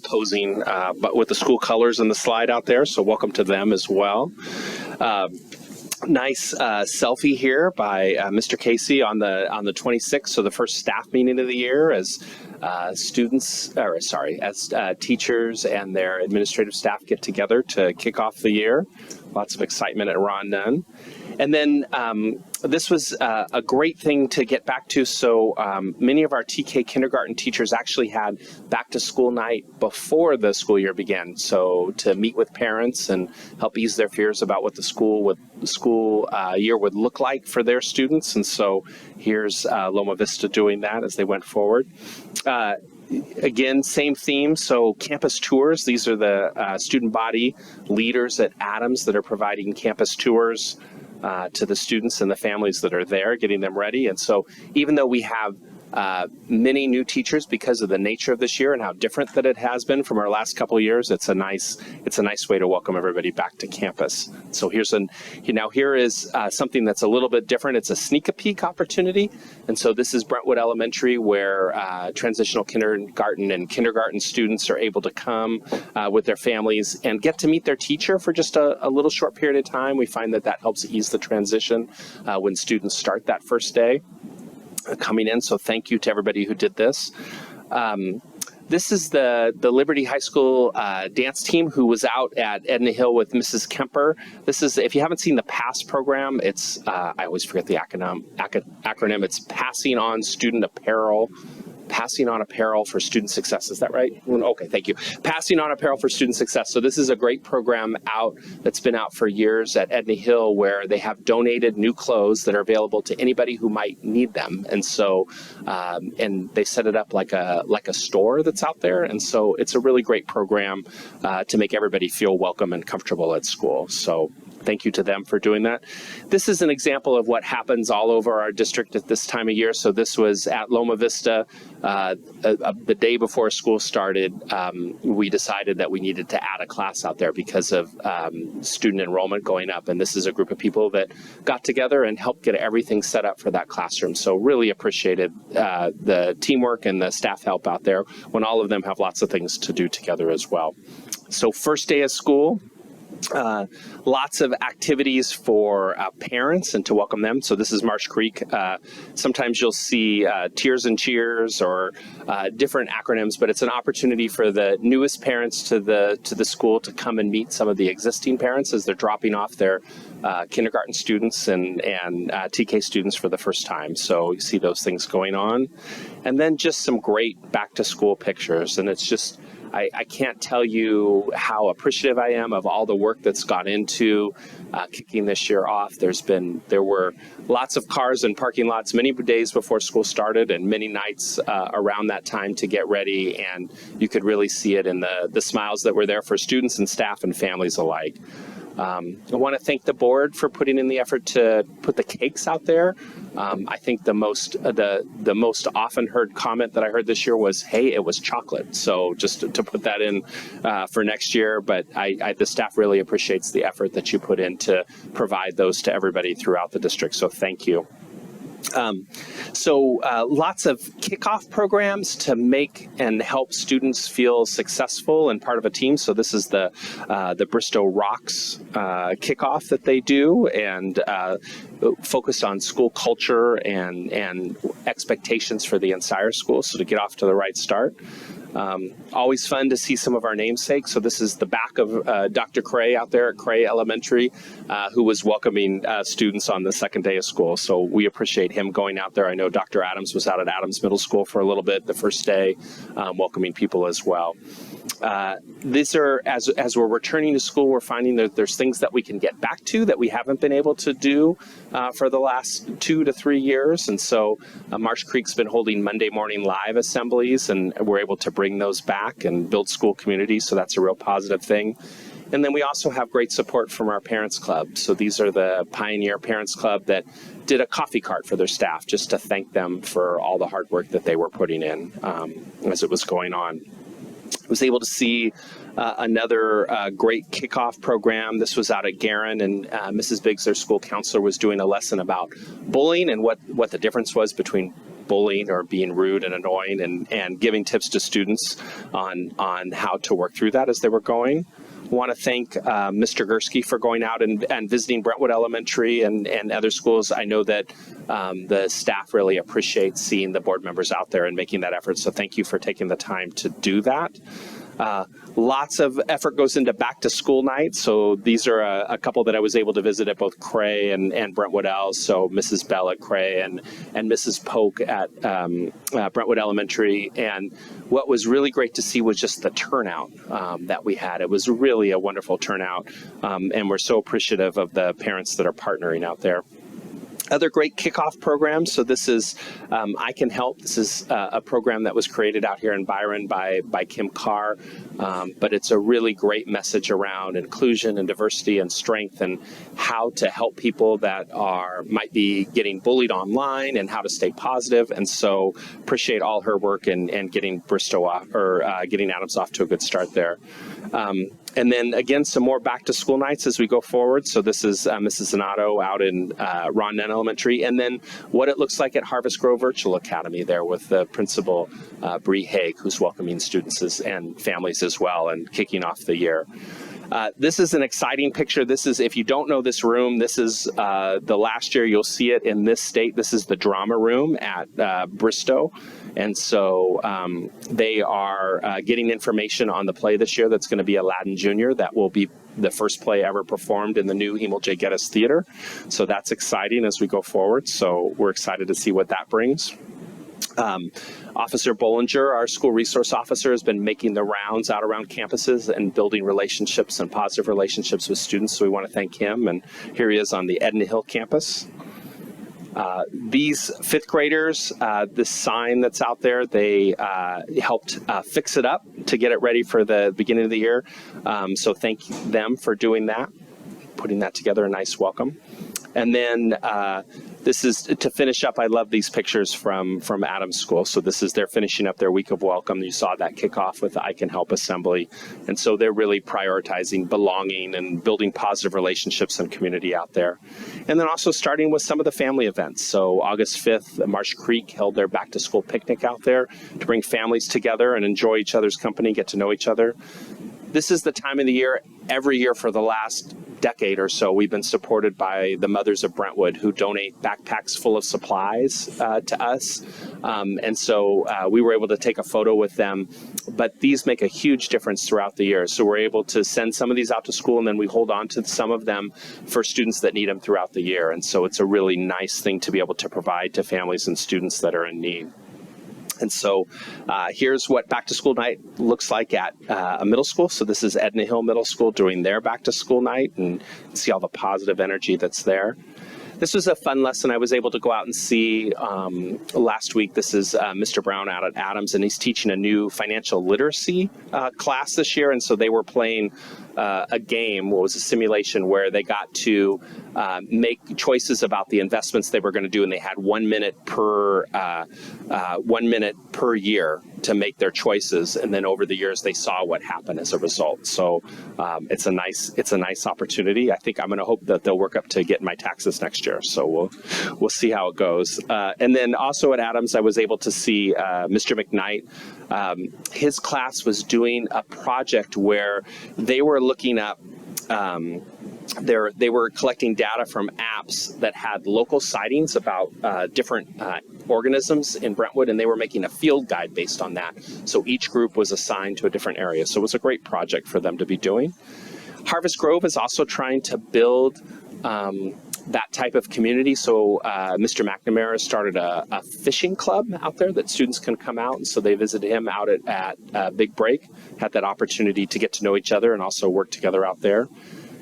posing, but with the school colors in the slide out there. So welcome to them as well. Nice selfie here by Mr. Casey on the 26th, so the first staff meeting of the year as teachers and their administrative staff get together to kick off the year. Lots of excitement at Ron Nunn. And then this was a great thing to get back to. So many of our TK kindergarten teachers actually had back to school night before the school year began. So to meet with parents and help ease their fears about what the school year would look like for their students. And so here's Loma Vista doing that as they went forward. Again, same theme. So campus tours. These are the student body leaders at Adams that are providing campus tours to the students and the families that are there, getting them ready. And so even though we have many new teachers because of the nature of this year and how different that it has been from our last couple of years, it's a nice way to welcome everybody back to campus. So here is something that's a little bit different. It's a sneak peek opportunity. And so this is Brentwood Elementary, where transitional kindergarten and kindergarten students are able to come with their families and get to meet their teacher for just a little short period of time. We find that helps ease the transition when students start that first day coming in. So thank you to everybody who did this. This is the Liberty High School dance team who was out at Edna Hill with Mrs. Kemper. This is, if you haven't seen the PASS program, it's, I always forget the acronym. It's Passing On Student Apparel. Passing on Apparel for Student Success. Is that right? Okay, thank you. Passing on Apparel for Student Success. So this is a great program that's been out for years at Edna Hill, where they have donated new clothes that are available to anybody who might need them. And so, and they set it up like a store that's out there. And so it's a really great program to make everybody feel welcome and comfortable at school. So thank you to them for doing that. This is an example of what happens all over our district at this time of year. So this was at Loma Vista. The day before school started, we decided that we needed to add a class out there because of student enrollment going up. And this is a group of people that got together and helped get everything set up for that classroom. So really appreciated the teamwork and the staff help out there when all of them have lots of things to do together as well. So first day of school. Lots of activities for parents and to welcome them. So this is Marsh Creek. Sometimes you'll see Tears and Cheers or different acronyms, but it's an opportunity for the newest parents to the school to come and meet some of the existing parents as they're dropping off their kindergarten students and TK students for the first time. So you see those things going on. And then just some great back to school pictures. And it's just, I can't tell you how appreciative I am of all the work that's gone into kicking this year off. There were lots of cars in parking lots many days before school started and many nights around that time to get ready. And you could really see it in the smiles that were there for students and staff and families alike. I want to thank the board for putting in the effort to put the cakes out there. I think the most often heard comment that I heard this year was, "Hey, it was chocolate." So just to put that in for next year, but the staff really appreciates the effort that you put in to provide those to everybody throughout the district. So thank you. Lots of kickoff programs to make and help students feel successful and part of a team. So this is the Bristow Rocks kickoff that they do, and focused on school culture and expectations for the entire school. So to get off to the right start. Always fun to see some of our namesakes. So this is the back of Dr. Cray out there at Cray Elementary, who was welcoming students on the second day of school. So we appreciate him going out there. I know Dr. Adams was out at Adams Middle School for a little bit the first day, welcoming people as well. These are, as we're returning to school, we're finding that there's things that we can get back to that we haven't been able to do for the last 2 to 3 years. And so Marsh Creek's been holding Monday morning live assemblies, and we're able to bring those back and build school communities. So that's a real positive thing. And then we also have great support from our Parents Club. So these are the Pioneer Parents Club that did a coffee cart for their staff just to thank them for all the hard work that they were putting in as it was going on. I was able to see another great kickoff program. This was out at Guerin, and Mrs. Biggs, their school counselor, was doing a lesson about bullying and what the difference was between bullying or being rude and annoying, and giving tips to students on how to work through that as they were going. I want to thank Mr. Gursky for going out and visiting Brentwood Elementary and other schools. I know that the staff really appreciates seeing the board members out there and making that effort. So thank you for taking the time to do that. Lots of effort goes into back to school night. So these are a couple that I was able to visit at both Cray and Brentwood L. So Mrs. Bell at Cray and Mrs. Polk at Brentwood Elementary. And what was really great to see was just the turnout that we had. It was really a wonderful turnout. And we're so appreciative of the parents that are partnering out there. Other great kickoff programs. So this is I Can Help. This is a program that was created out here in Byron by Kim Carr, but it's a really great message around inclusion and diversity and strength and how to help people that might be getting bullied online and how to stay positive. And so appreciate all her work and getting Bristow getting Adams off to a good start there. And then again, some more back to school nights as we go forward. So this is Mrs. Zanato out in Ron Nunn Elementary. And then what it looks like at Harvest Grove Virtual Academy there with the principal, Bree Haig, who's welcoming students and families as well and kicking off the year. This is an exciting picture. This is, if you don't know this room, this is the last year you'll see it in this state. This is the drama room at Bristow. And so they are getting information on the play this year that's going to be Aladdin Jr. That will be the first play ever performed in the new Emil J. Geddes Theater. So that's exciting as we go forward. So we're excited to see what that brings. Officer Bollinger, our school resource officer, has been making the rounds out around campuses and building relationships and positive relationships with students. So we want to thank him. And here he is on the Edna Hill campus. These fifth graders, this sign that's out there, they helped fix it up to get it ready for the beginning of the year. So thank them for doing that, putting that together, a nice welcome. And then this is to finish up. I love these pictures from Adams School. So this is they're finishing up their week of welcome. You saw that kickoff with the I Can Help Assembly. And so they're really prioritizing belonging and building positive relationships and community out there. And then also starting with some of the family events. So August 5th, Marsh Creek held their back to school picnic out there to bring families together and enjoy each other's company, get to know each other. This is the time of the year, every year for the last decade or so, we've been supported by the Mothers of Brentwood who donate backpacks full of supplies to us. And so we were able to take a photo with them. But these make a huge difference throughout the year. So we're able to send some of these out to school, and then we hold on to some of them for students that need them throughout the year. And so it's a really nice thing to be able to provide to families and students that are in need. And so here's what back to school night looks like at a middle school. So this is Edna Hill Middle School doing their back to school night, and see all the positive energy that's there. This was a fun lesson I was able to go out and see last week. This is Mr. Brown out at Adams, and he's teaching a new financial literacy class this year. And so they were playing a game, what was a simulation where they got to make choices about the investments they were going to do, and they had 1 minute per 1 minute per year to make their choices, and then over the years they saw what happened as a result. So it's a nice opportunity. I think I'm going to hope that they'll work up to getting my taxes next year. So we'll see how it goes. And then also at Adams, I was able to see Mr. McKnight. His class was doing a project where they were looking up. They were collecting data from apps that had local sightings about different organisms in Brentwood, and they were making a field guide based on that. So each group was assigned to a different area. So it was a great project for them to be doing. Harvest Grove is also trying to build that type of community. So Mr. McNamara started a fishing club out there that students can come out. And so they visited him out at Big Break, had that opportunity to get to know each other and also work together out there.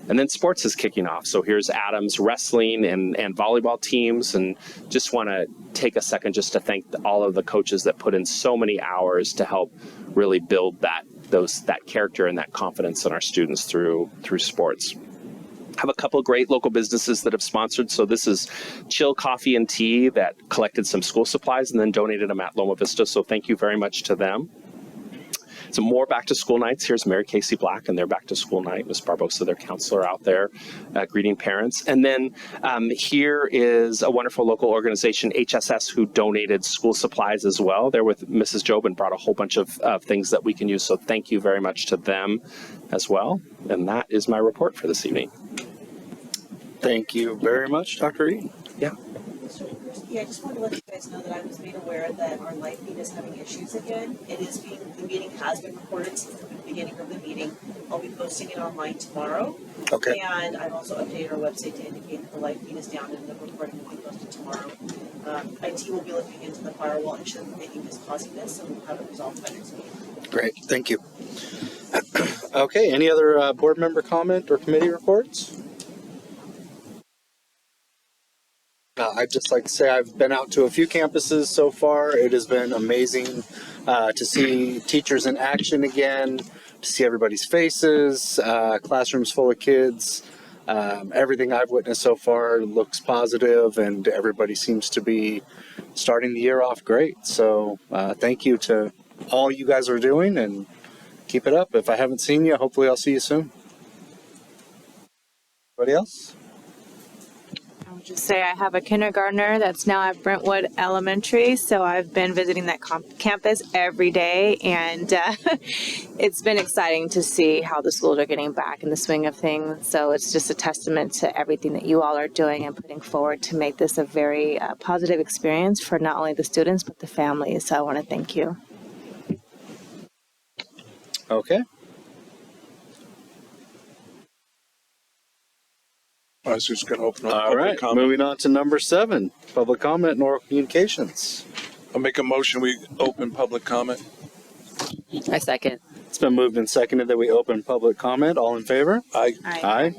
And then sports is kicking off. So here's Adams wrestling and volleyball teams. And just want to take a second just to thank all of the coaches that put in so many hours to help really build that character and that confidence in our students through sports. Have a couple of great local businesses that have sponsored. So this is Chill Coffee and Tea that collected some school supplies and then donated them at Loma Vista. So thank you very much to them. some more back to school nights. Here's Mary Casey Black and their back to school night. Ms. Barbosa, their counselor, out there greeting parents. And then here is a wonderful local organization, HSS, who donated school supplies as well. They're with Mrs. Job and brought a whole bunch of things that we can use. So thank you very much to them as well. And that is my report for this evening. Thank you very much, Dr. Reed. Yeah. Yeah, I just wanted to let you guys know that I was made aware that our live feed is having issues again. The meeting has been recorded since the beginning of the meeting. I'll be posting it online tomorrow. Okay. And I've also updated our website to indicate that the live feed is down and the recording will be posted tomorrow. IT will be looking into the firewall issue that they think is causing this, and we'll have it resolved by next meeting. Great, thank you. Okay, any other board member comment or committee reports? I'd just like to say I've been out to a few campuses so far. It has been amazing to see teachers in action again, to see everybody's faces, classrooms full of kids. Everything I've witnessed so far looks positive, and everybody seems to be starting the year off great. So thank you to all you guys are doing, and keep it up. If I haven't seen you, hopefully I'll see you soon. Anybody else? I'll just say I have a kindergartner that's now at Brentwood Elementary, so I've been visiting that campus every day, and it's been exciting to see how the schools are getting back in the swing of things. So it's just a testament to everything that you all are doing and putting forward to make this a very positive experience for not only the students but the families. So I want to thank you. Okay. I was just going to open up All public right, comment. moving on to number 7, public comment and oral communications. I'll make a motion we open public comment. I second. It's been moved and seconded that we open public comment. All in favor? Aye. Aye.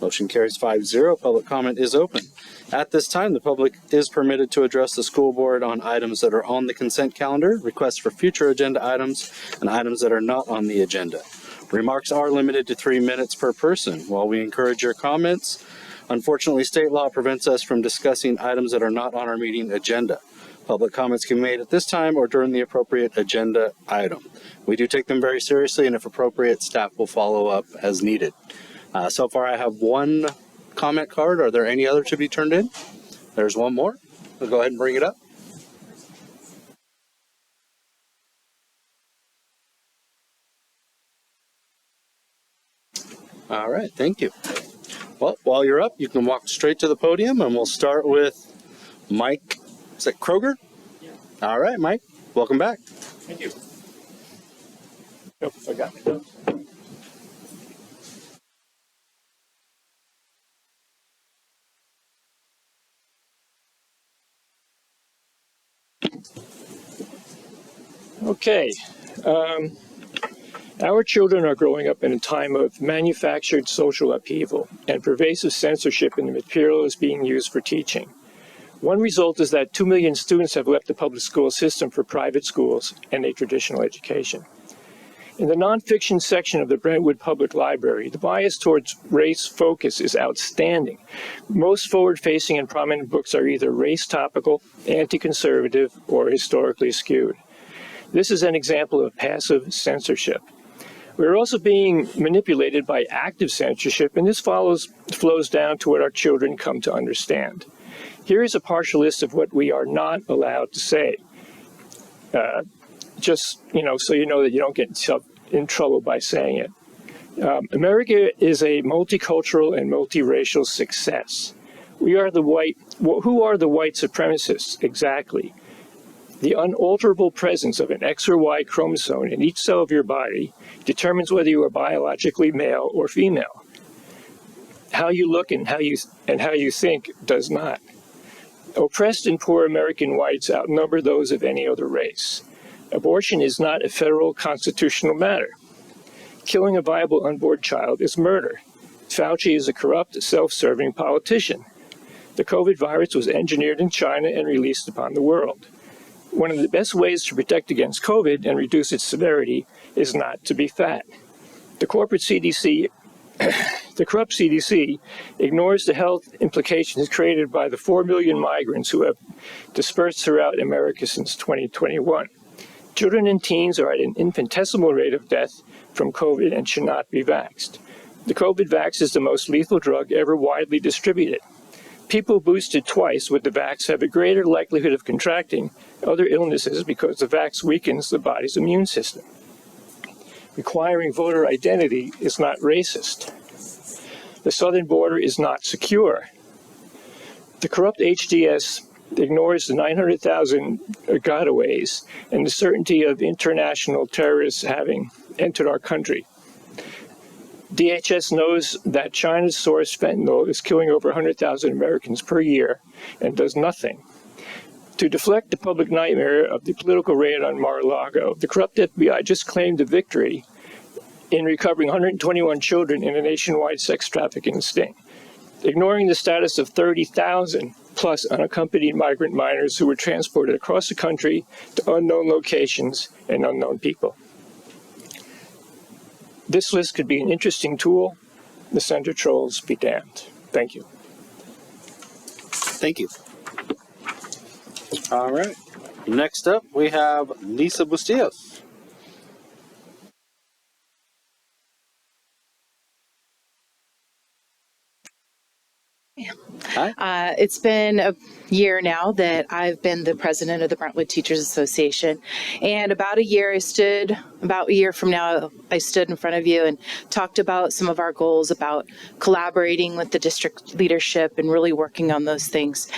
Motion carries 5-0. Public comment is open. At this time, the public is permitted to address the school board on items that are on the consent calendar, requests for future agenda items, and items that are not on the agenda. Remarks are limited to 3 minutes per person. While we encourage your comments, unfortunately, state law prevents us from discussing items that are not on our meeting agenda. Public comments can be made at this time or during the appropriate agenda item. We do take them very seriously, and if appropriate, staff will follow up as needed. So far, I have 1 comment card. Are there any other to be turned in? There's one more. We'll go ahead and bring it up. All right, thank you. Well, while you're up, you can walk straight to the podium, and we'll start with Mike. Is that Kroger? Yeah. All right, Mike, welcome back. Thank you. Nope, I got my notes. Okay. Our children are growing up in a time of manufactured social upheaval and pervasive censorship in the materials being used for teaching. One result is that 2 million students have left the public school system for private schools and a traditional education. In the nonfiction section of the Brentwood Public Library, the bias towards race focus is outstanding. Most forward-facing and prominent books are either race topical, anti-conservative, or historically skewed. This is an example of passive censorship. We're also being manipulated by active censorship, and this flows down to what our children come to understand. Here is a partial list of what we are not allowed to say. Just, so you know that you don't get in trouble by saying it. America is a multicultural and multiracial success. Who are the white supremacists? Exactly. The unalterable presence of an X or Y chromosome in each cell of your body determines whether you are biologically male or female. How you look and how you think does not. Oppressed and poor American whites outnumber those of any other race. Abortion is not a federal constitutional matter. Killing a viable unborn child is murder. Fauci is a corrupt, self-serving politician. The COVID virus was engineered in China and released upon the world. One of the best ways to protect against COVID and reduce its severity is not to be fat. The corrupt CDC ignores the health implications created by the 4 million migrants who have dispersed throughout America since 2021. Children and teens are at an infinitesimal rate of death from COVID and should not be vaxxed. The COVID vax is the most lethal drug ever widely distributed. People boosted twice with the vax have a greater likelihood of contracting other illnesses because the vax weakens the body's immune system. Requiring voter identity is not racist. The southern border is not secure. The corrupt HDS ignores the 900,000 gotaways and the certainty of international terrorists having entered our country. DHS knows that China's source fentanyl is killing over 100,000 Americans per year and does nothing. To deflect the public nightmare of the political raid on Mar-a-Lago, the corrupt FBI just claimed a victory in recovering 121 children in a nationwide sex trafficking sting, ignoring the status of 30,000 plus unaccompanied migrant minors who were transported across the country to unknown locations and unknown people. This list could be an interesting tool. The center trolls be damned. Thank you. Thank you. All right. Next up, we have Lisa Bustillos. Hi. It's been a year now that I've been the president of the Brentwood Teachers Association. And about a year from now, I stood in front of you and talked about some of our goals about collaborating with the district leadership and really working on those things.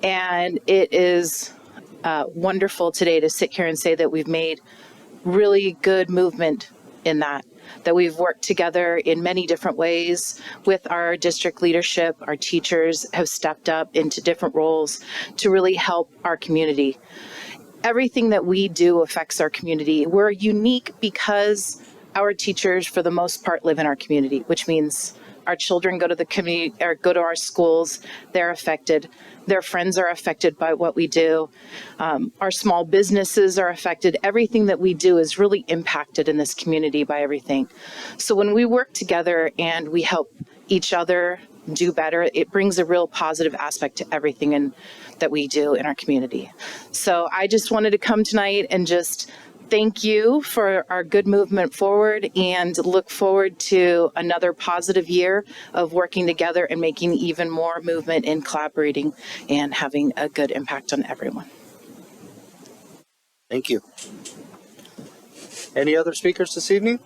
And it is wonderful today to sit here and say that we've made really good movement in that we've worked together in many different ways with our district leadership. Our teachers have stepped up into different roles to really help our community. Everything that we do affects our community. We're unique because our teachers, for the most part, live in our community, which means our children go to the community or go to our schools. They're affected. Their friends are affected by what we do. Our small businesses are affected. Everything that we do is really impacted in this community by everything. So when we work together and we help each other do better, it brings a real positive aspect to everything that we do in our community. So I just wanted to come tonight and just thank you for our good movement forward and look forward to another positive year of working together and making even more movement and collaborating and having a good impact on everyone. Thank you. Any other speakers this evening?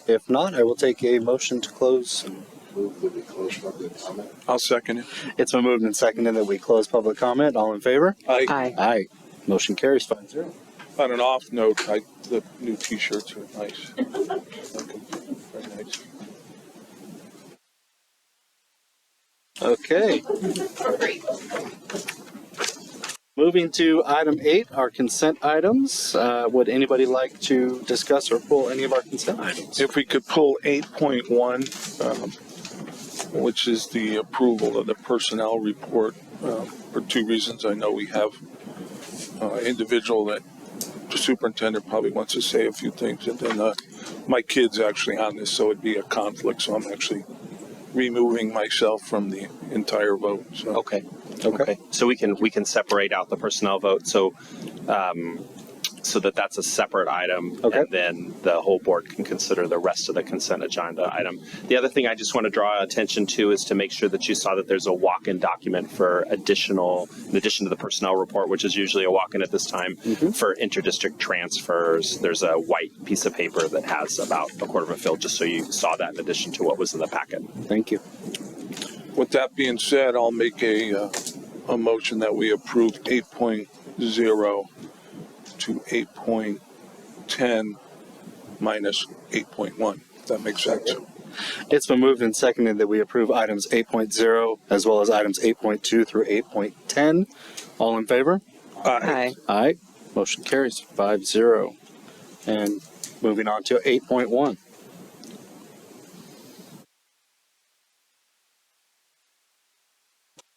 If not, I will take a motion to close. Move that we close public comment. I'll second it. It's been moved and seconded that we close public comment. All in favor? Aye. Aye. Motion carries 5-0. On an off note, the new T-shirts are nice. Very nice. Okay. Moving to item 8, our consent items. Would anybody like to discuss or pull any of our consent items? If we could pull 8.1, which is the approval of the personnel report, for two reasons. I know we have an individual that the superintendent probably wants to say a few things, and then my kid's actually on this, so it'd be a conflict, so I'm actually removing myself from the entire vote. So. Okay. So we can separate out the personnel vote. So that's a separate item, okay. And then the whole board can consider the rest of the consent agenda item. The other thing I just want to draw attention to is to make sure that you saw that there's a walk-in document for in addition to the personnel report, which is usually a walk-in at this time, for interdistrict transfers. There's a white piece of paper that has about a quarter of a field, just so you saw that in addition to what was in the packet. Thank you. With that being said, I'll make a motion that we approve 8.0 to 8.10 minus 8.1. If that makes sense. It's been moved and seconded that we approve items 8.0 as well as items 8.2 through 8.10. All in favor? Aye. Aye. Motion carries 5-0. And moving on to 8.1.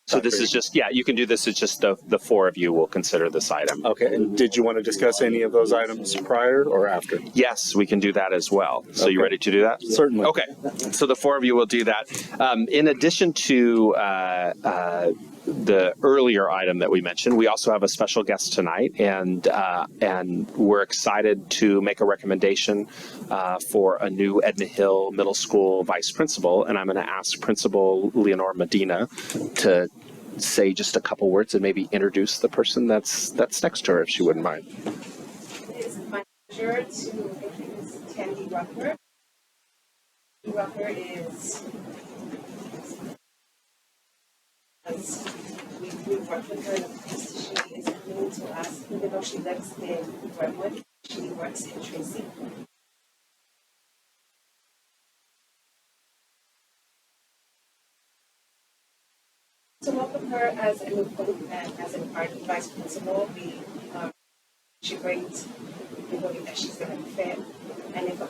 So this is just, you can do this. It's just the four of you will consider this item. Okay. And did you want to discuss any of those items prior or after? Yes, we can do that as well. So you ready to do that? Certainly. Okay. So the four of you will do that. In addition to the earlier item that we mentioned, we also have a special guest tonight, and we're excited to make a recommendation for a new Edna Hill Middle School vice principal, and I'm going to ask Principal Leonore Medina to say just a couple words and maybe introduce the person that's next to her, if she wouldn't mind. It is my pleasure to introduce Tandy Rucker. Rucker is, we've worked with her in the past. She is new to us, even though she lives in Brentwood. She works in Tracy. To welcome her as a new coach and as a part of the vice principal, she brings, we believe that she's going to be fit. And if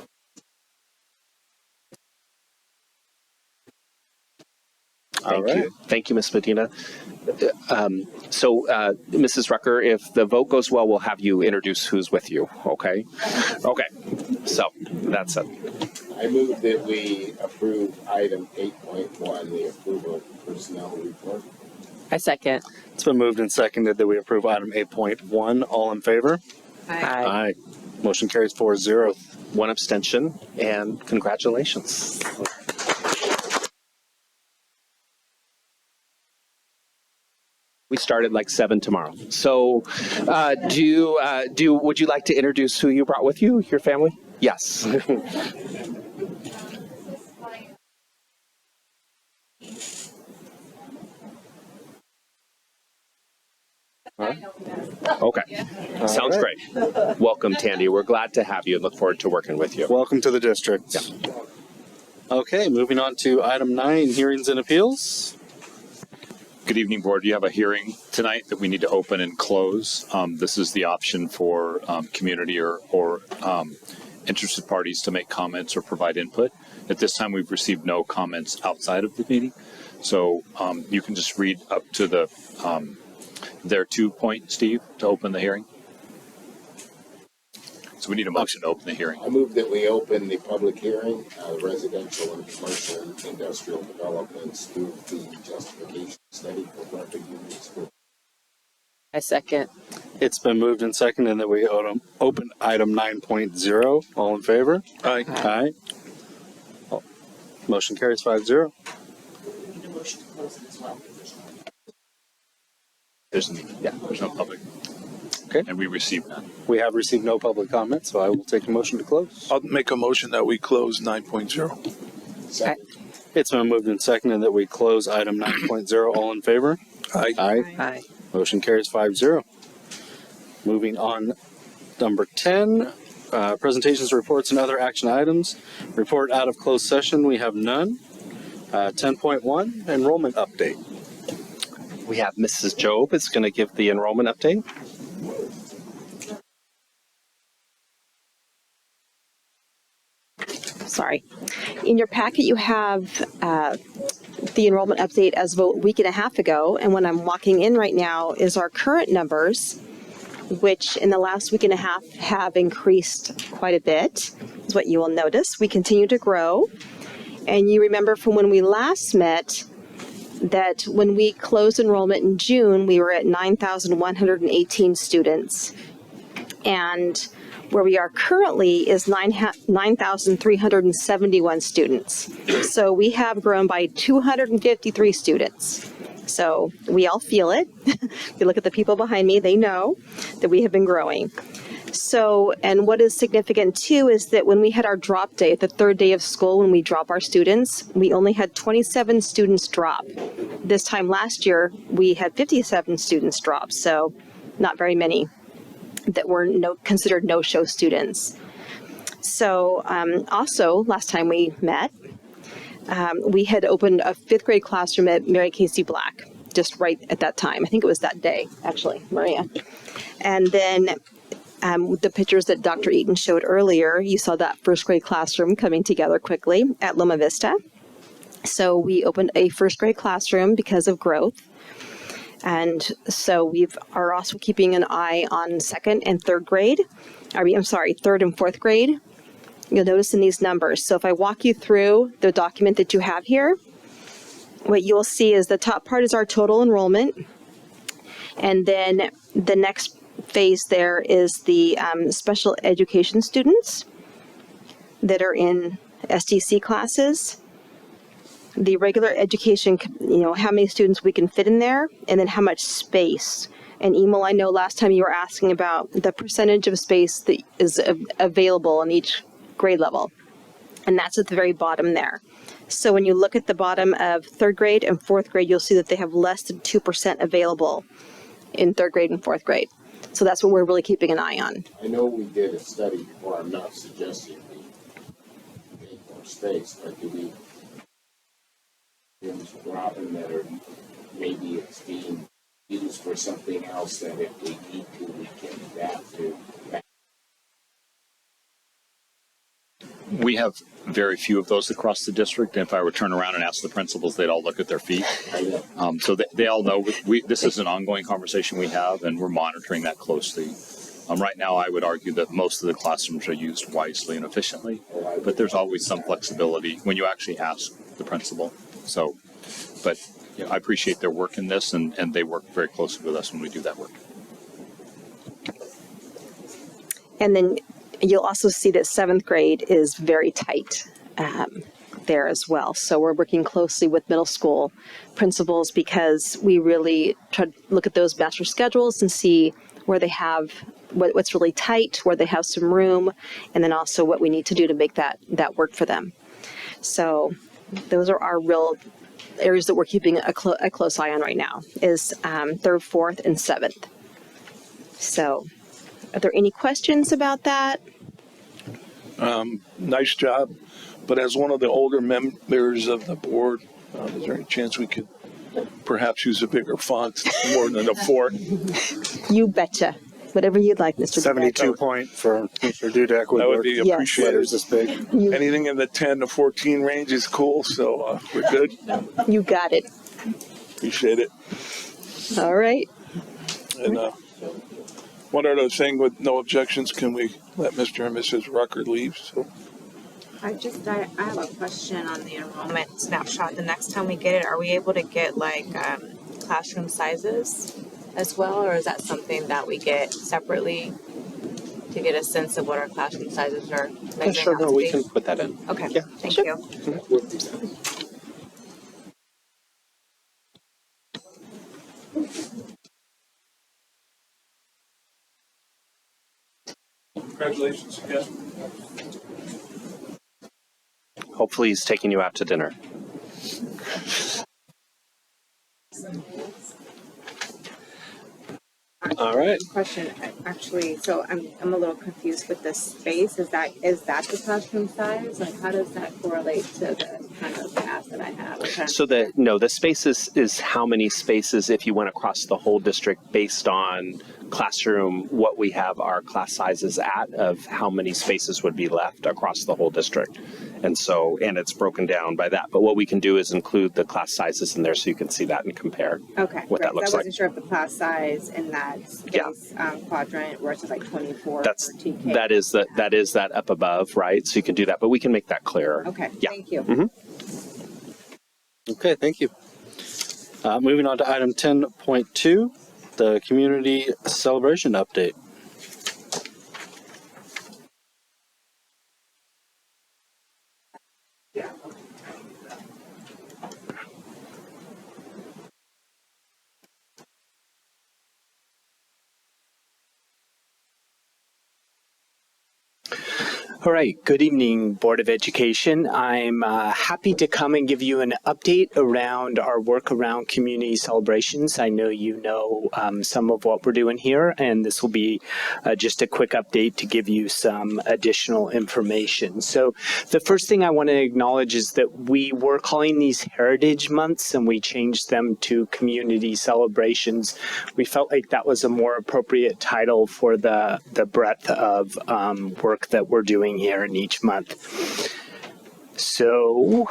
Thank you, Ms. Medina. So, Mrs. Rucker, if the vote goes well, we'll have you introduce who's with you, okay? Okay, so that's it. I move that we approve item 8.1, the approval of personnel report. I second. It's been moved and seconded that we approve item 8.1. All in favor? Aye. Motion carries 4-0. One abstention, and congratulations. We start at like 7 tomorrow. So, would you like to introduce who you brought with you, your family? Yes. Okay. Sounds great. Welcome, Tandy. We're glad to have you and look forward to working with you. Welcome to the district. Yeah. Okay, moving on to item 9, hearings and appeals. Good evening, Board. You have a hearing tonight that we need to open and close. This is the option for community or interested parties to make comments or provide input. At this time, we've received no comments outside of the meeting. So you can just read up to the their 2 point, Steve, to open the hearing. So we need a motion to open the hearing. I move that we open the public hearing, residential and commercial industrial developments through the justification study for Brentwood Union School. I second. It's been moved and seconded that we open item 9.0. All in favor? Aye. Aye. Motion carries 5-0. we need a motion to close it as well. There's no public. Okay. And we received none. We have received no public comment, so I will take a motion to close. I'll make a motion that we close 9.0. Second. It's been moved and seconded that we close item 9.0. All in favor? Aye. Aye. Aye. Motion carries 5-0. Moving on, number 10, presentations, reports, and other action items. Report out of closed session, we have none. 10.1, enrollment update. We have Mrs. Job is going to give the enrollment update. Sorry. In your packet, you have the enrollment update as of a week and a half ago. And when I'm walking in right now is our current numbers, which in the last week and a half have increased quite a bit, is what you will notice. We continue to grow. And you remember from when we last met that when we closed enrollment in June, we were at 9,118 students. And where we are currently is 9,371 students. So we have grown by 253 students. So we all feel it. If you look at the people behind me, they know that we have been growing. So, and what is significant too is that when we had our drop day, the third day of school, when we drop our students, we only had 27 students drop. This time last year, we had 57 students drop, so not very many that were considered no-show students. So also, last time we met, we had opened a 5th grade classroom at Mary Casey Black, just right at that time. I think it was that day, actually, Maria. And then the pictures that Dr. Eaton showed earlier, you saw that 1st grade classroom coming together quickly at Loma Vista. So we opened a 1st grade classroom because of growth. And so we are also keeping an eye on 2nd and 3rd grade. 3rd and 4th grade. You'll notice in these numbers. So if I walk you through the document that you have here, what you'll see is the top part is our total enrollment. And then the next phase there is the special education students that are in SDC classes. The regular education, how many students we can fit in there, and then how much space. And Emil, I know last time you were asking about the percentage of space that is available in each grade level. And that's at the very bottom there. So when you look at the bottom of third grade and fourth grade, you'll see that they have less than 2% available in third grade and fourth grade. So that's what we're really keeping an eye on. I know we did a study before. I'm not suggesting we make more space, but do we dropping that are maybe it's being used for something else that if we need to, we can adapt to. We have very few of those across the district. And if I were to turn around and ask the principals, they'd all look at their feet. So they all know this is an ongoing conversation we have, and we're monitoring that closely. Right now, I would argue that most of the classrooms are used wisely and efficiently, but there's always some flexibility when you actually ask the principal. So, but I appreciate their work in this, and they work very closely with us when we do that work. And then you'll also see that seventh grade is very tight there as well. So we're working closely with middle school principals because we really try to look at those master schedules and see where they have what's really tight, where they have some room, and then also what we need to do to make that work for them. So those are our real areas that we're keeping a close eye on right now is third, fourth, and seventh. So are there any questions about that? Nice job. But as one of the older members of the board, is there any chance we could perhaps use a bigger font, more than a fort? You betcha. Whatever you'd like, Mr. 72 point for Mr. Dudek would That would work. be Yes. appreciated. Letters this big. Anything in the 10 to 14 range is cool, so we're good. You got it. Appreciate it. All right. And one other thing, with no objections, can we let Mr. and Mrs. Rucker leave? So I have a question on the enrollment snapshot. The next time we get it, are we able to get classroom sizes as well, or is that something that we get separately to get a sense of what our classroom sizes are measuring Sure, out no, to we be? can put that in. Okay, Yeah. thank you. congratulations again. Hopefully he's taking you out to dinner. All right. Question, actually, so I'm a little confused with the space. Is that the classroom size? Like, how does that correlate to the kind of task that I have? So the space is how many spaces if you went across the whole district based on classroom, what we have our class sizes at of how many spaces would be left across the whole district. And it's broken down by that. But what we can do is include the class sizes in there so you can see that and compare what that looks I like. wasn't sure if the class size in that space quadrant where it's like 24 for TK. That is that up above, right? So you can do that, but we can make that clearer. Okay, Yeah. thank you. Mm-hmm. Okay, thank you. Moving on to item 10.2, the community celebration update. All right. Good evening, Board of Education. I'm happy to come and give you an update around our work around community celebrations. I know you know some of what we're doing here, and this will be just a quick update to give you some additional information. So the first thing I want to acknowledge is that we were calling these Heritage Months, and we changed them to community celebrations. We felt like that was a more appropriate title for the breadth of work that we're doing here in each month. So,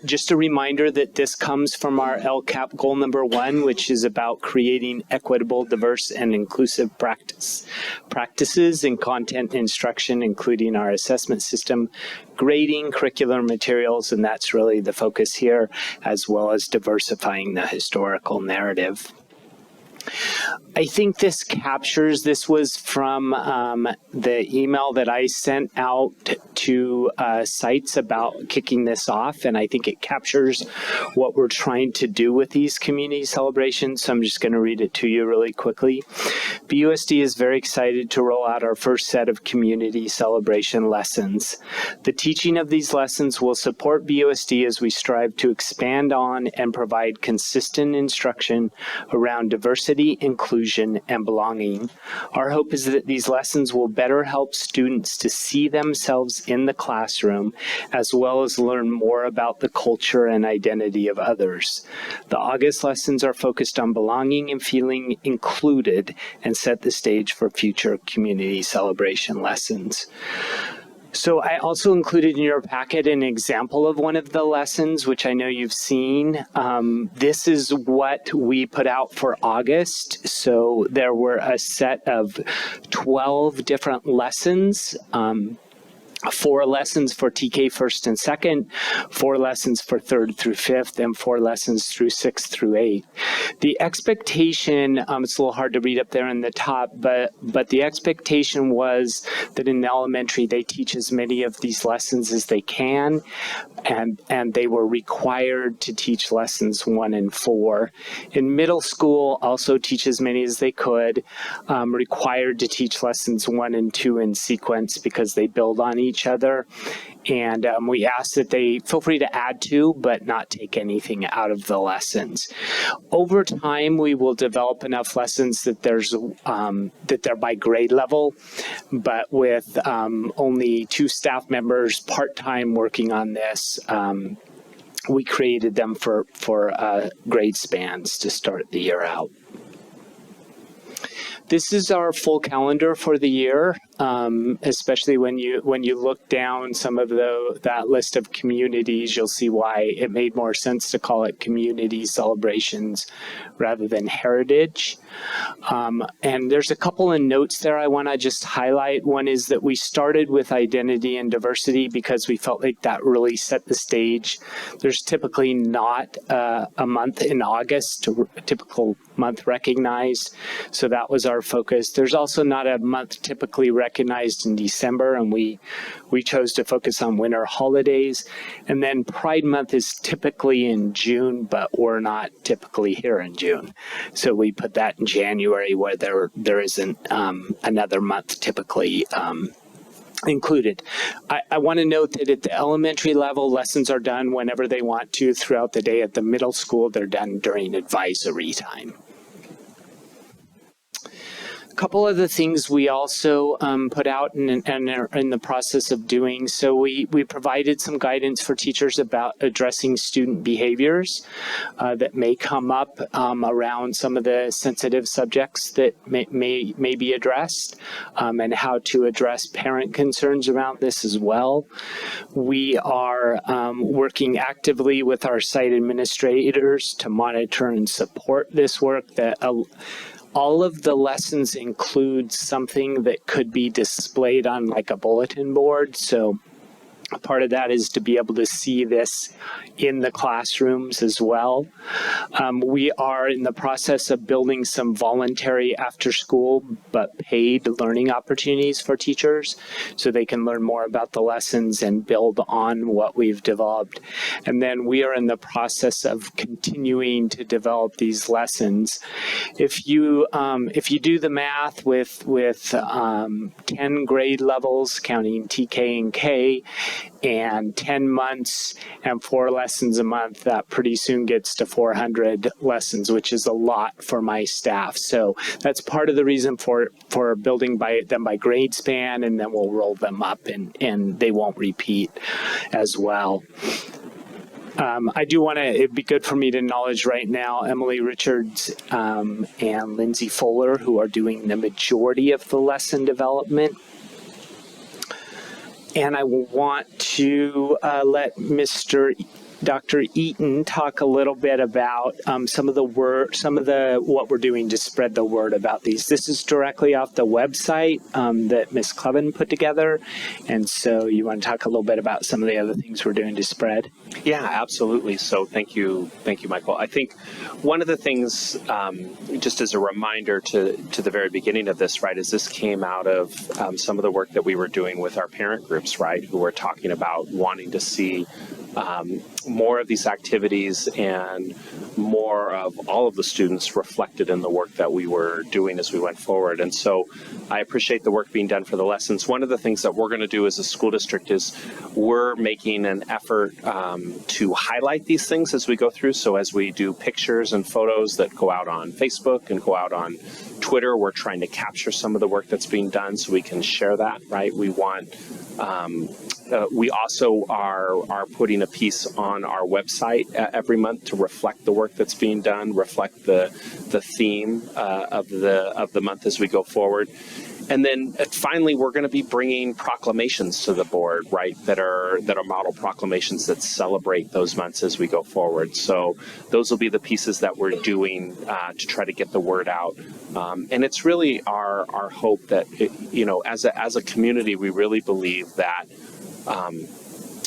just a reminder that this comes from our LCAP goal number 1, which is about creating equitable, diverse, and inclusive practices in content instruction, including our assessment system, grading, curricular materials, and that's really the focus here, as well as diversifying the historical narrative. I think this was from the email that I sent out to sites about kicking this off, and I think it captures what we're trying to do with these community celebrations, so I'm just going to read it to you really quickly. BUSD is very excited to roll out our first set of community celebration lessons. The teaching of these lessons will support BUSD as we strive to expand on and provide consistent instruction around diversity, inclusion, and belonging. Our hope is that these lessons will better help students to see themselves in the classroom, as well as learn more about the culture and identity of others. The August lessons are focused on belonging and feeling included and set the stage for future community celebration lessons. So I also included in your packet an example of one of the lessons, which I know you've seen. This is what we put out for August. So there were a set of 12 different lessons. 4 lessons for TK 1st and 2nd, 4 lessons for 3rd through 5th, and 4 lessons through 6th through 8th. The expectation, it's a little hard to read up there in the top, but the expectation was that in elementary they teach as many of these lessons as they can, and they were required to teach lessons 1 and 4. In middle school, also teach as many as they could, required to teach lessons 1 and 2 in sequence because they build on each other. And we ask that they feel free to add to, but not take anything out of the lessons. Over time, we will develop enough lessons that that they're by grade level, but with only 2 staff members part-time working on this, we created them for grade spans to start the year out. This is our full calendar for the year, especially when you look down some of that list of communities, you'll see why it made more sense to call it community celebrations rather than heritage. And there's a couple of notes there I want to just highlight. One is that we started with identity and diversity because we felt like that really set the stage. There's typically not a month in August, a typical month recognized, so that was our focus. There's also not a month typically recognized in December, and we chose to focus on winter holidays. And then Pride Month is typically in June, but we're not typically here in June. So we put that in January where there isn't another month typically included. I want to note that at the elementary level, lessons are done whenever they want to throughout the day. At the middle school, they're done during advisory time. A couple of the things we also put out and are in the process of doing. So we provided some guidance for teachers about addressing student behaviors that may come up around some of the sensitive subjects that may be addressed, and how to address parent concerns around this as well. We are working actively with our site administrators to monitor and support this work. All of the lessons include something that could be displayed on like a bulletin board. So part of that is to be able to see this in the classrooms as well. We are in the process of building some voluntary after-school but paid learning opportunities for teachers so they can learn more about the lessons and build on what we've developed. And then we are in the process of continuing to develop these lessons. If you do the math with 10 grade levels, counting TK and K, and 10 months and 4 lessons a month, that pretty soon gets to 400 lessons, which is a lot for my staff. So that's part of the reason for building them by grade span, and then we'll roll them up and they won't repeat as well. It'd be good for me to acknowledge right now Emily Richards and Lindsay Fuller, who are doing the majority of the lesson development. And I want to let Dr. Eaton talk a little bit about some of the what we're doing to spread the word about these. This is directly off the website that Ms. Clevin put together, and so you want to talk a little bit about some of the other things we're doing to spread? Yeah, absolutely. So thank you, Michael. I think one of the things, just as a reminder to the very beginning of this, right, is this came out of some of the work that we were doing with our parent groups, right, who were talking about wanting to see more of these activities and more of all of the students reflected in the work that we were doing as we went forward. And so I appreciate the work being done for the lessons. One of the things that we're going to do as a school district is we're making an effort to highlight these things as we go through. So as we do pictures and photos that go out on Facebook and go out on Twitter, we're trying to capture some of the work that's being done so we can share that, right? We want we also are putting a piece on our website every month to reflect the work that's being done, reflect the theme of the month as we go forward. And then finally, we're going to be bringing proclamations to the board, right, that are model proclamations that celebrate those months as we go forward. So those will be the pieces that we're doing to try to get the word out. And it's really our hope that, as a community, we really believe that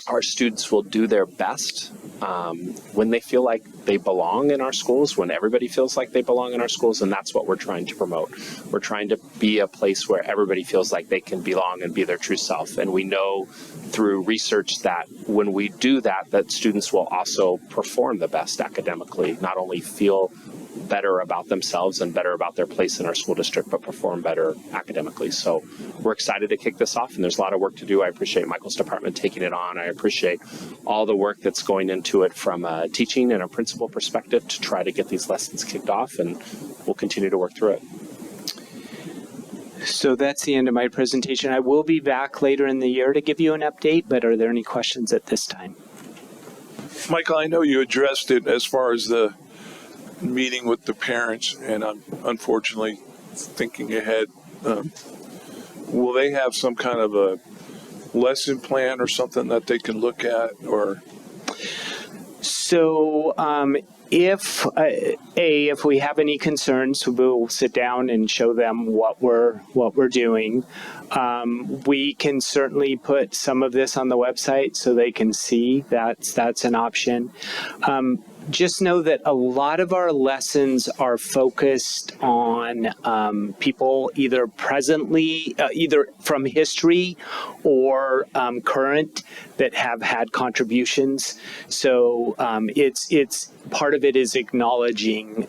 our students will do their best when they feel like they belong in our schools, when everybody feels like they belong in our schools, and that's what we're trying to promote. We're trying to be a place where everybody feels like they can belong and be their true self. And we know through research that when we do that, that students will also perform the best academically, not only feel better about themselves and better about their place in our school district, but perform better academically. So we're excited to kick this off, and there's a lot of work to do. I appreciate Michael's department taking it on. I appreciate all the work that's going into it from a teaching and a principal perspective to try to get these lessons kicked off, and we'll continue to work through it. So that's the end of my presentation. I will be back later in the year to give you an update, but are there any questions at this time? Michael, I know you addressed it as far as the meeting with the parents, and I'm unfortunately thinking ahead. Will they have some kind of a lesson plan or something that they can look at, or? So if we have any concerns, we'll sit down and show them what we're doing. We can certainly put some of this on the website so they can see. That's an option. Just know that a lot of our lessons are focused on people either presently, either from history or current, that have had contributions. So it's part of it is acknowledging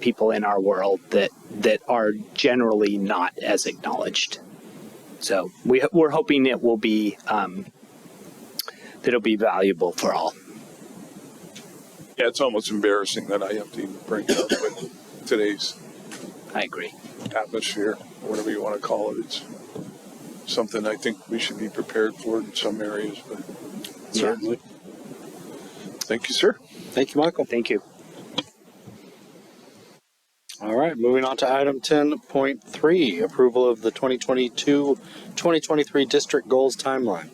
people in our world that are generally not as acknowledged. So we're hoping it will be that it'll be valuable for all. Yeah, it's almost embarrassing that I have to even bring it up with today's I agree. atmosphere, whatever you want to call it. It's something I think we should be prepared for in some areas, but Certainly. thank you, sir. Thank you, Michael. Thank you. All right, moving on to item 10.3, approval of the 2022-2023 district goals timeline.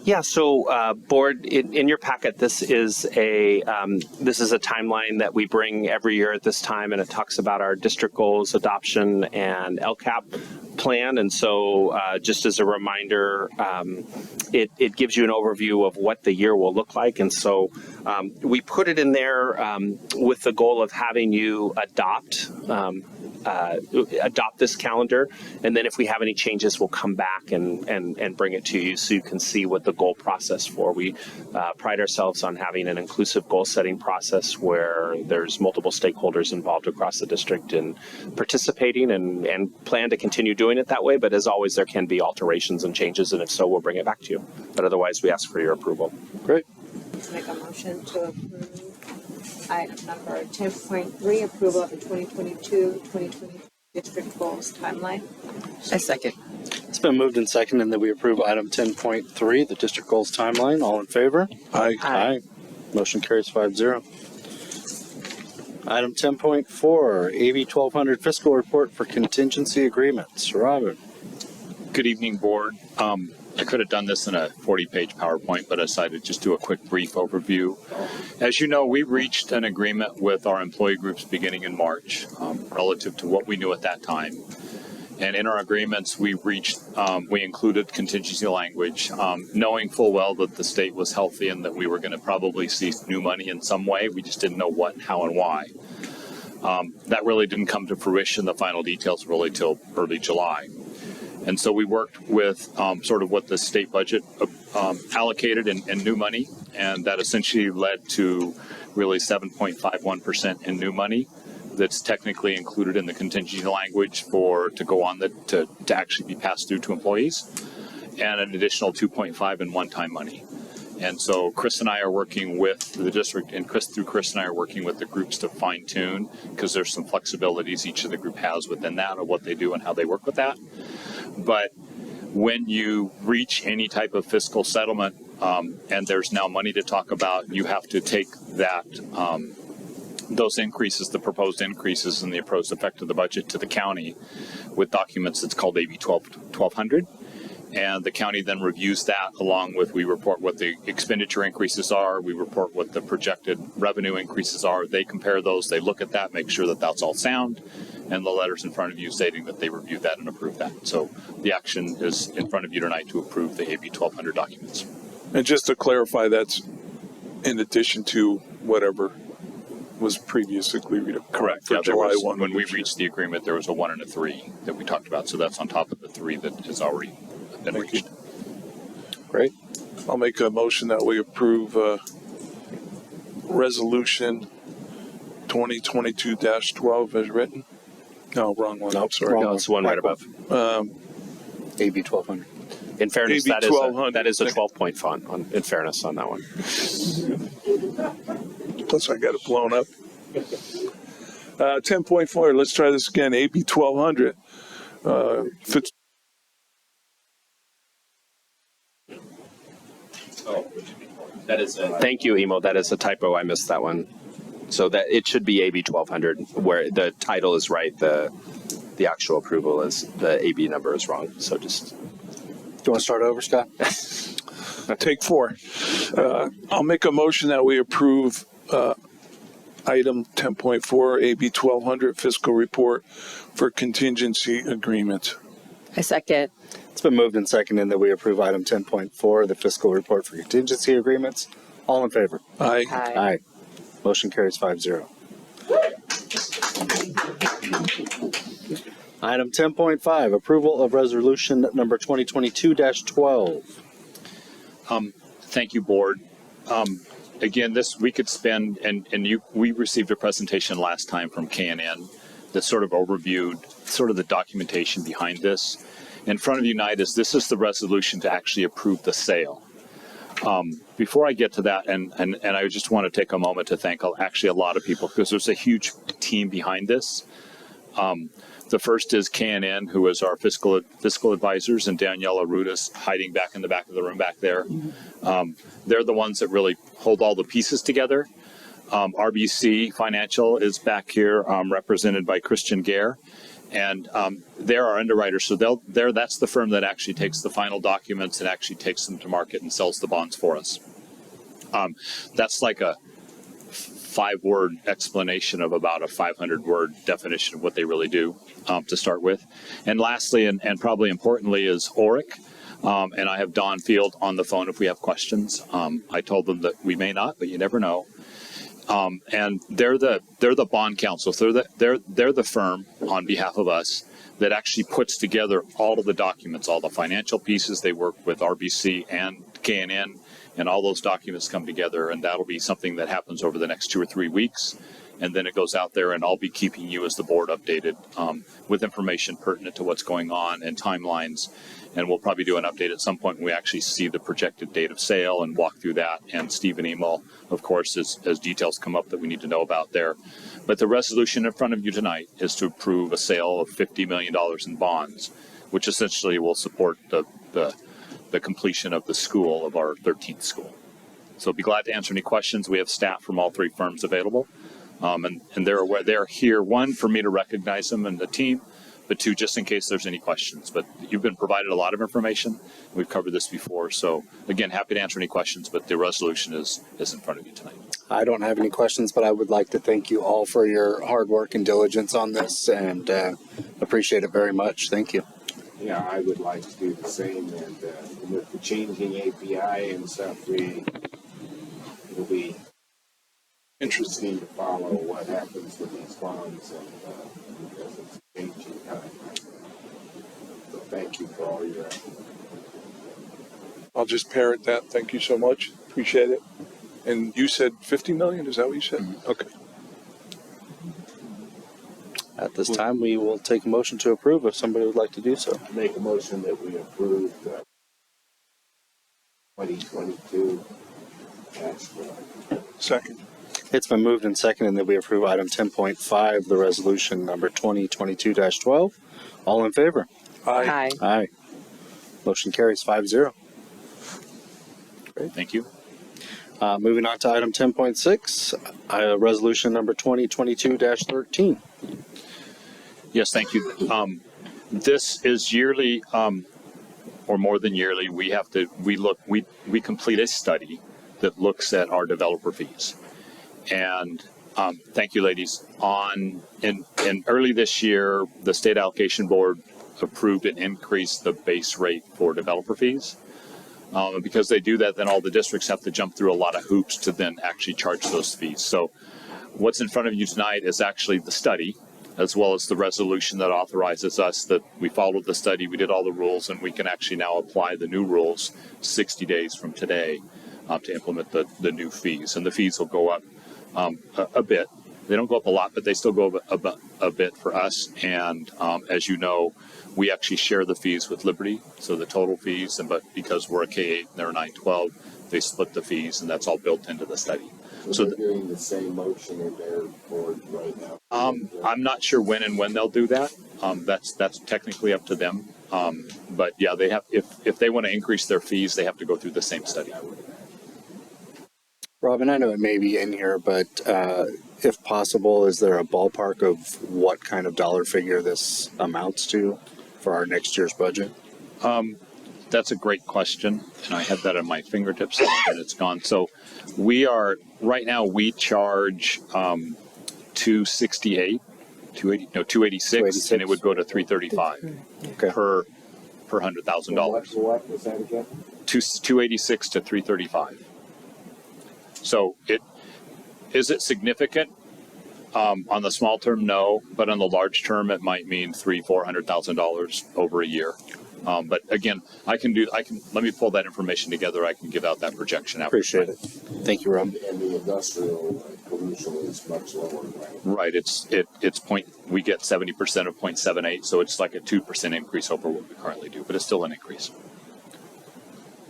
Yeah, so board, in your packet, this is a timeline that we bring every year at this time, and it talks about our district goals, adoption, and LCAP plan. And so just as a reminder, it gives you an overview of what the year will look like. And so we put it in there with the goal of having you adopt this calendar, and then if we have any changes, we'll come back and bring it to you so you can see what the goal process for. We pride ourselves on having an inclusive goal setting process where there's multiple stakeholders involved across the district in participating, and plan to continue doing it that way. But as always, there can be alterations and changes, and if so, we'll bring it back to you. But otherwise, we ask for your approval. Great. Let's make a motion to approve item number 10.3, approval of the 2022-2023 district goals timeline. I second. It's been moved and seconded that we approve item 10.3, the district goals timeline. All in favor? Aye. Aye. Motion carries 5-0. Item 10.4, AB 1200 fiscal report for contingency agreements. Robin. Good evening, board. I could have done this in a 40-page PowerPoint, but I decided to just do a quick brief overview. As you know, we reached an agreement with our employee groups beginning in March relative to what we knew at that time. And in our agreements, we included contingency language, knowing full well that the state was healthy and that we were going to probably see new money in some way. We just didn't know what, how, and why. That really didn't come to fruition, the final details, really till early July. And so we worked with sort of what the state budget allocated in new money, and that essentially led to really 7.51% in new money that's technically included in the contingency language to go on to actually be passed through to employees, and an additional 2.5 in one-time money. And so Chris and I are working with the district, and Chris and I are working with the groups to fine tune, because there's some flexibilities each of the group has within that of what they do and how they work with that. But when you reach any type of fiscal settlement, and there's now money to talk about, you have to take that those increases, the proposed increases and the proposed effect of the budget to the county with documents that's called AB 1200. And the county then reviews that along with, we report what the expenditure increases are, we report what the projected revenue increases are. They compare those, they look at that, make sure that that's all sound, and the letter's in front of you stating that they reviewed that and approved that. So the action is in front of you tonight to approve the AB 1200 documents. And just to clarify, that's in addition to whatever was previously agreed upon. Correct. For Yeah, July 1. when we reached the agreement, there was a 1 and a 3 that we talked about. So that's on top of the 3 that has already been Thank reached. Great. I'll make a motion that we approve resolution 2022-12 as written. No, wrong one. I'm sorry. No, it's one right above. AB 1200. In fairness, AB that is 1200. that is a 12-point font. In fairness, on that one. Plus, I got it blown up. 10.4. Let's try this again. AB 1200. That is. Thank you, Emo. That is a typo. I missed that one. So that it should be AB 1200, where the title is right. The actual approval is the AB number is wrong. So just. Do you want to start over, Scott? Take 4. I'll make a motion that we approve item 10.4, AB 1200 fiscal report for contingency agreement. I second. It's been moved and seconded that we approve item 10.4, the fiscal report for contingency agreements. All in favor? Aye. Aye. Motion carries 5-0. Item 10.5, approval of resolution number 2022-12. Thank you, board. Again, we could spend, we received a presentation last time from KNN that sort of overviewed sort of the documentation behind this. In front of you tonight this is the resolution to actually approve the sale. Before I get to that, and I just want to take a moment to thank actually a lot of people, because there's a huge team behind this. The first is KNN, who is our fiscal advisors, and Daniela Rudas hiding back in the back of the room back there. They're the ones that really hold all the pieces together. RBC Financial is back here, represented by Christian Gare. And they're our underwriters, so that's the firm that actually takes the final documents and actually takes them to market and sells the bonds for us. That's like a 5-word explanation of about a 500-word definition of what they really do to start with. And lastly, and probably importantly, is Oric. And I have Don Field on the phone if we have questions. I told them that we may not, but you never know. And they're the bond counsel. So they're the firm on behalf of us that actually puts together all of the documents, all the financial pieces. They work with RBC and KNN, and all those documents come together, and that'll be something that happens over the next 2 or 3 weeks. And then it goes out there, and I'll be keeping you as the board updated with information pertinent to what's going on and timelines. And we'll probably do an update at some point when we actually see the projected date of sale and walk through that. And Stephen Emil, of course, as details come up that we need to know about there. But the resolution in front of you tonight is to approve a sale of $50 million in bonds, which essentially will support the completion of the school, of our 13th school. So be glad to answer any questions. We have staff from all 3 firms available. And they're here, one, for me to recognize them and the team, but two, just in case there's any questions. But you've been provided a lot of information. We've covered this before. So again, happy to answer any questions, but the resolution is in front of you tonight. I don't have any questions, but I would like to thank you all for your hard work and diligence on this, and appreciate it very much. Thank you. Yeah, I would like to do the same, and with the changing API and stuff, it'll be interesting to follow what happens with these bonds, and because it's changing time. So thank you for all your effort. I'll just parrot that. Thank you so much. Appreciate it. And you said 50 million? Is that what you said? Mm-hmm. Okay. At this time, we will take a motion to approve if somebody would like to do so. Make a motion that we approve 2022 cash flow. Second. It's been moved and seconded that we approve item 10.5, the resolution number 2022-12. All in favor? Aye. Aye. Aye. Motion carries 5-0. Thank you. Moving on to item 10.6, resolution number 2022-13. Yes, thank you. This is yearly, or more than yearly. We complete a study that looks at our developer fees. And thank you, ladies. In early this year, the State Allocation Board approved and increased the base rate for developer fees. Because they do that, then all the districts have to jump through a lot of hoops to then actually charge those fees. So what's in front of you tonight is actually the study, as well as the resolution that authorizes us that we followed the study, we did all the rules, and we can actually now apply the new rules 60 days from today to implement the new fees. And the fees will go up a bit. They don't go up a lot, but they still go up a bit for us. And as you know, we actually share the fees with Liberty, so the total fees, but because we're a K-8 and they're a 9-12, they split the fees, and that's all built into the study. So they're doing the same motion in their board right now. I'm not sure when they'll do that. That's technically up to them. But yeah, they have. If they want to increase their fees, they have to go through the same study. Robin, I know it may be in here, but if possible, is there a ballpark of what kind of dollar figure this amounts to for our next year's budget? That's a great question, and I had that on my fingertips and it's gone. So right now we charge 268, 286, and it would go to 335 Okay. per $100,000. What was that again? 286 to 335. So is it significant? On the small term, no, but on the large term, it might mean $400,000 over a year. But again, let me pull that information together. I can give out that projection after. Appreciate it. Thank you, Rob. And the industrial commercial is much lower, right? Right. We get 70% of 0.78, so it's like a 2% increase over what we currently do, but it's still an increase.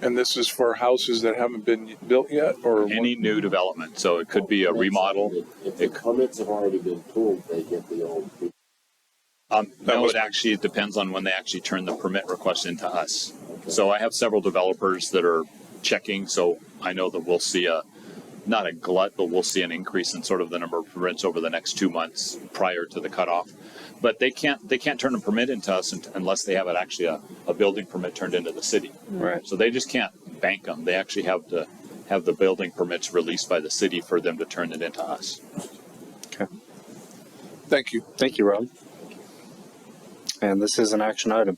And this is for houses that haven't been built yet, or Any new development. So it could be a remodel. If the permits have already been pulled, they get the old fee. No, it actually depends on when they actually turn the permit request into us. Okay. So I have several developers that are checking, so I know that we'll see not a glut, but we'll see an increase in sort of the number of permits over the next 2 months prior to the cutoff. But they can't turn a permit into us unless they have a building permit turned into the city. Right. So they just can't bank them. They actually have to have the building permits released by the city for them to turn it into us. Okay. Thank you. Thank you, Rob. And this is an action item.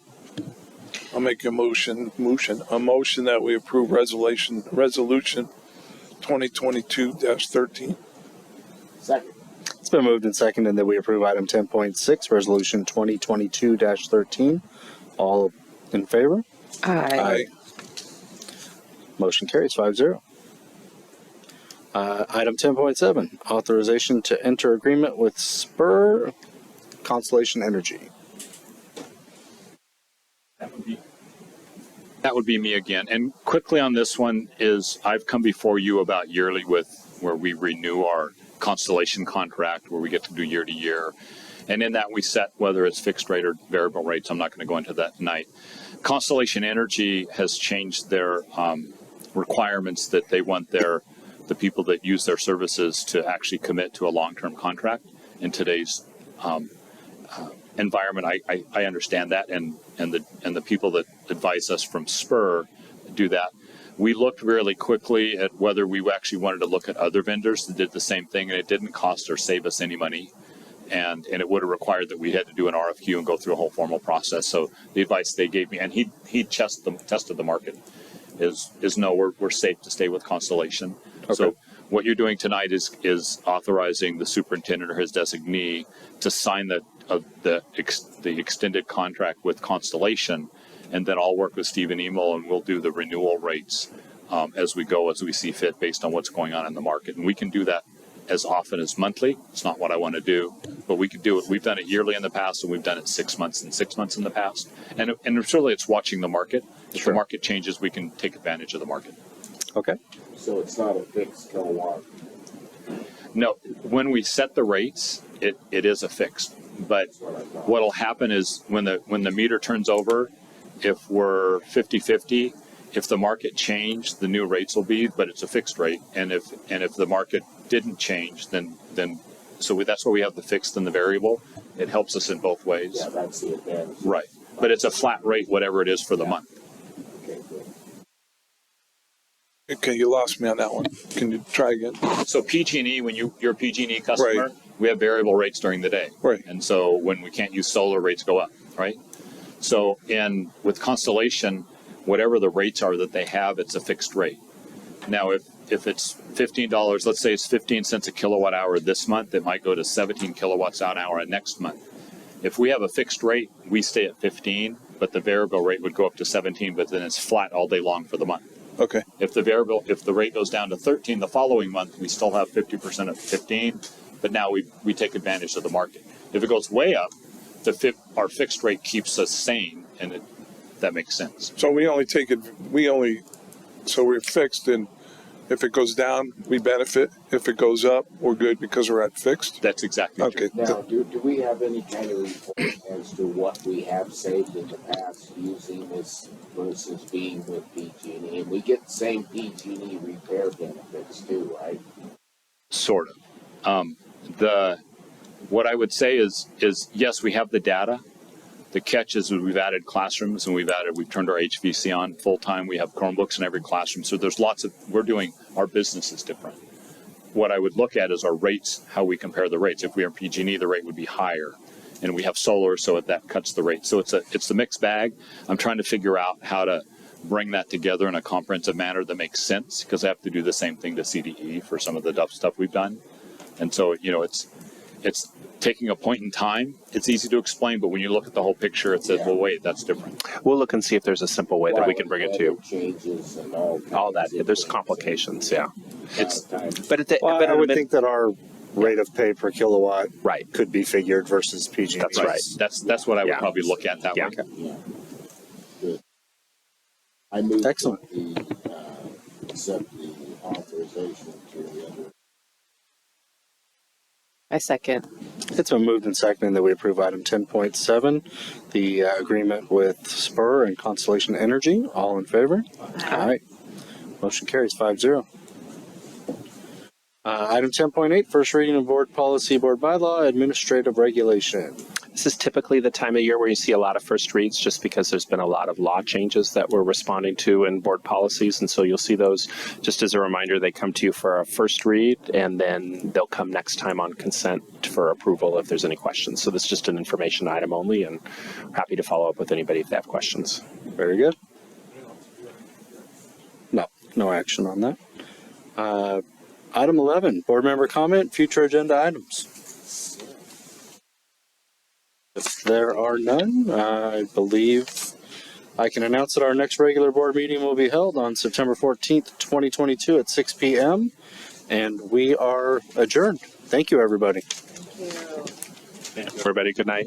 I'll make a motion that we approve resolution 2022-13. Second. It's been moved and seconded that we approve item 10.6, resolution 2022-13. All in favor? Aye. Motion carries 5-0. Item 10.7, authorization to enter agreement with Spur, Constellation Energy. That would be me again. And quickly on this one is I've come before you about yearly where we renew our Constellation contract, where we get to do year to year. And in that we set whether it's fixed rate or variable rates. I'm not going to go into that tonight. Constellation Energy has changed their requirements that they want the people that use their services to actually commit to a long-term contract in today's environment, I understand that, and the people that advise us from Spur do that. We looked really quickly at whether we actually wanted to look at other vendors that did the same thing, and it didn't cost or save us any money. And it would have required that we had to do an RFQ and go through a whole formal process. So the advice they gave me, and he tested the market, is no, we're safe to stay with Constellation. Okay. So what you're doing tonight is authorizing the superintendent or his designee to sign the extended contract with Constellation, and then I'll work with Steve and Emil, and we'll do the renewal rates as we go, as we see fit, based on what's going on in the market. And we can do that as often as monthly. It's not what I want to do, but we could do it. We've done it yearly in the past, and we've done it 6 months and 6 months in the past. And really, it's watching the market. If the market changes, we can take advantage of the market. Okay. So it's not a fixed kilowatt. No, when we set the rates, it is a fixed. But what'll happen is when the meter turns over, if we're 50-50, if the market changed, the new rates will be, but it's a fixed rate. And if the market didn't change, then that's why we have the fixed and the variable. It helps us in both ways. Yeah, that's the advantage. Right. But it's a flat rate, whatever it is for the month. Okay, good. Okay, you lost me on that one. Can you try again? So PG&E, when you're a PG&E customer, Right. we have variable rates during the day. Right. And so when we can't use solar, rates go up, right? So with Constellation, whatever the rates are that they have, it's a fixed rate. Now, if it's $15, let's say it's 15 cents a kilowatt hour this month, it might go to 17 kilowatts an hour next month. If we have a fixed rate, we stay at 15, but the variable rate would go up to 17, but then it's flat all day long for the month. Okay. If the rate goes down to 13 the following month, we still have 50% of 15, but now we take advantage of the market. If it goes way up, our fixed rate keeps us sane, and that makes sense. So so we're fixed, and if it goes down, we benefit. If it goes up, we're good because we're at fixed. That's exactly okay. true. Now, do we have any kind of report as to what we have saved in the past using this versus being with PG&E? And we get the same PG&E repair benefits too, right? Sort of. What I would say is yes, we have the data. The catch is we've added classrooms, and we've turned our HVC on full time. We have Chromebooks in every classroom. So there's our business is different. What I would look at is our rates, how we compare the rates. If we are PG&E, the rate would be higher, and we have solar, so that cuts the rate. So it's a mixed bag. I'm trying to figure out how to bring that together in a comprehensive manner that makes sense, because I have to do the same thing to CDE for some of the stuff we've done. And so, it's taking a point in time. It's easy to explain, but when you look at the whole picture, it says, well, wait, that's different. We'll look and see if there's a simple way that we can bring it to you. Changes and all That. There's complications, yeah. I would think that our rate of pay per kilowatt could be figured versus PG&E. That's right. That's what I would probably look at that way. Yeah. Good. I move Excellent. accept the authorization to the other. I second. It's been moved and seconded that we approve item 10.7, the agreement with Spur and Constellation Energy. All in favor? Aye. Motion carries 5-0. Item 10.8, first reading of board policy, board bylaw, administrative regulation. This is typically the time of year where you see a lot of first reads, just because there's been a lot of law changes that we're responding to in board policies. And so you'll see those, just as a reminder, they come to you for a first read, and then they'll come next time on consent for approval if there's any questions. So this is just an information item only, and we're happy to follow up with anybody if they have questions. Very good. No action on that. Item 11, board member comment, future agenda items. If there are none, I believe I can announce that our next regular board meeting will be held on September 14th, 2022 at 6 p.m. And we are adjourned. Thank you, everybody. Everybody, good night.